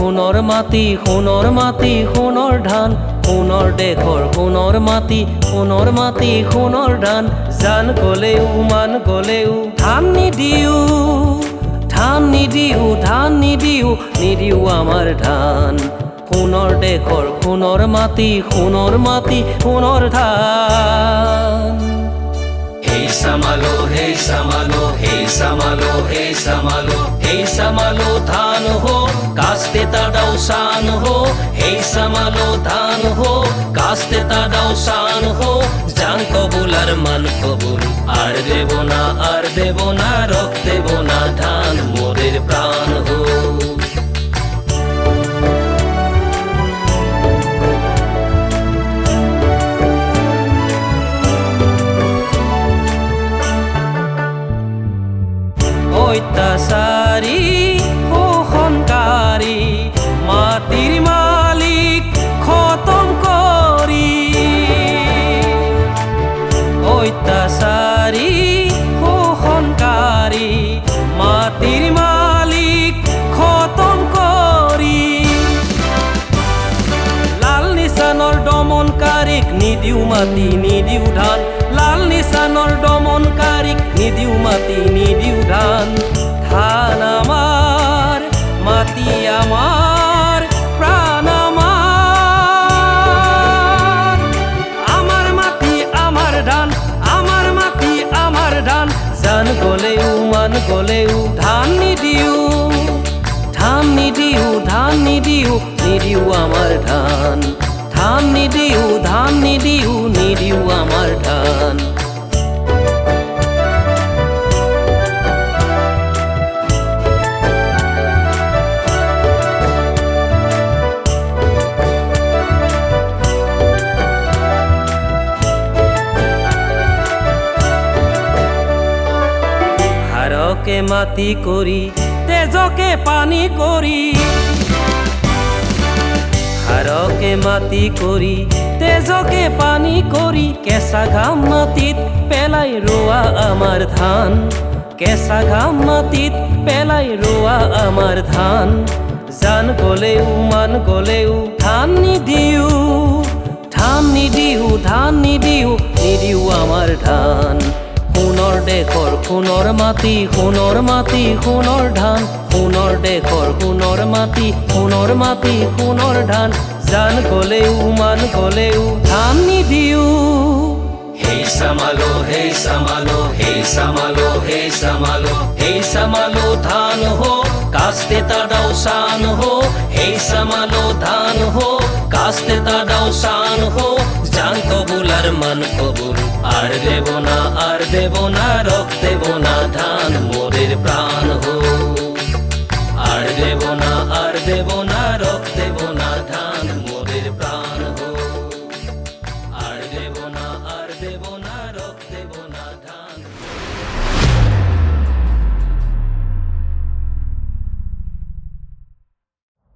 সোণৰ মাটি সোণৰ মাটি সোণৰ ধান সোণৰ দেশৰ সোণৰ মাটি সোণৰ মাটি সোণৰ ধান জান গলেও মান গলেও ধান নিদিও ধান নিদিও ধান নিদিও নিদিও আমাৰ ধান সোণৰ দেশৰ সোণৰ মাটি সোণৰ মাটি সোণৰ ধান Hey samalo, hey samalo, hey samalo, hey samalo, hey samalo dhan ho, kaste ta dau san ho. Hey samalo dhan ho, kaste ta dau san ho. Jan kobul ar man kobul, ar debo na, rok debo na dhan morer pran ho. অত্যাচাৰী শোষণকাৰী মাটিৰ মালিক খতম কৰি অত্যাচাৰী শোষণকাৰী মাটিৰ মালিক খতম কৰি লাল নিচানৰ দমনকাৰীক নিদিও মাটি নিদিও ধান লাল নিচানৰ দমনকাৰীক নিদিও মাটি নিদিও ধান ধান আমাৰ মাটি আমাৰ প্ৰাণ আমাৰ আমাৰ মাটি আমাৰ ধান আমাৰ মাটি আমাৰ ধান জান গলেও মান গলেও ধান নিদিও ধান নিদিও ধান নিদিও নিদিও আমাৰ ধান ধান নিদিও ধান নিদিও নিদিও আমাৰ ধান হাড়কে মাটি কৰি তেজকে পানী কৰি হাড়কে মাটি কৰি তেজকে পানী কৰি কেঁচা ঘাম মাটিত পেলাই ৰোৱা আমাৰ ধান কেঁচা ঘাম মাটিত পেলাই ৰোৱা আমাৰ ধান জান গলেও মান গলেও ধান নিদিও ধান নিদিও ধান নিদিও নিদিও আমাৰ ধান সোণৰ দেশৰ সোণৰ মাটি সোণৰ মাটি সোণৰ ধান সোণৰ দেশৰ সোণৰ মাটি সোণৰ মাটি সোণৰ ধান জান গলেও মান গলেও ধান নিদিও Hey samalo, hey samalo, hey samalo, hey samalo, hey samalo dhan ho, kaste ta dau san ho. Hey samalo dhan ho, kaste ta dau san ho. Jan kobul ar man kobul, ar debo na, rok debo na dhan morer pran ho.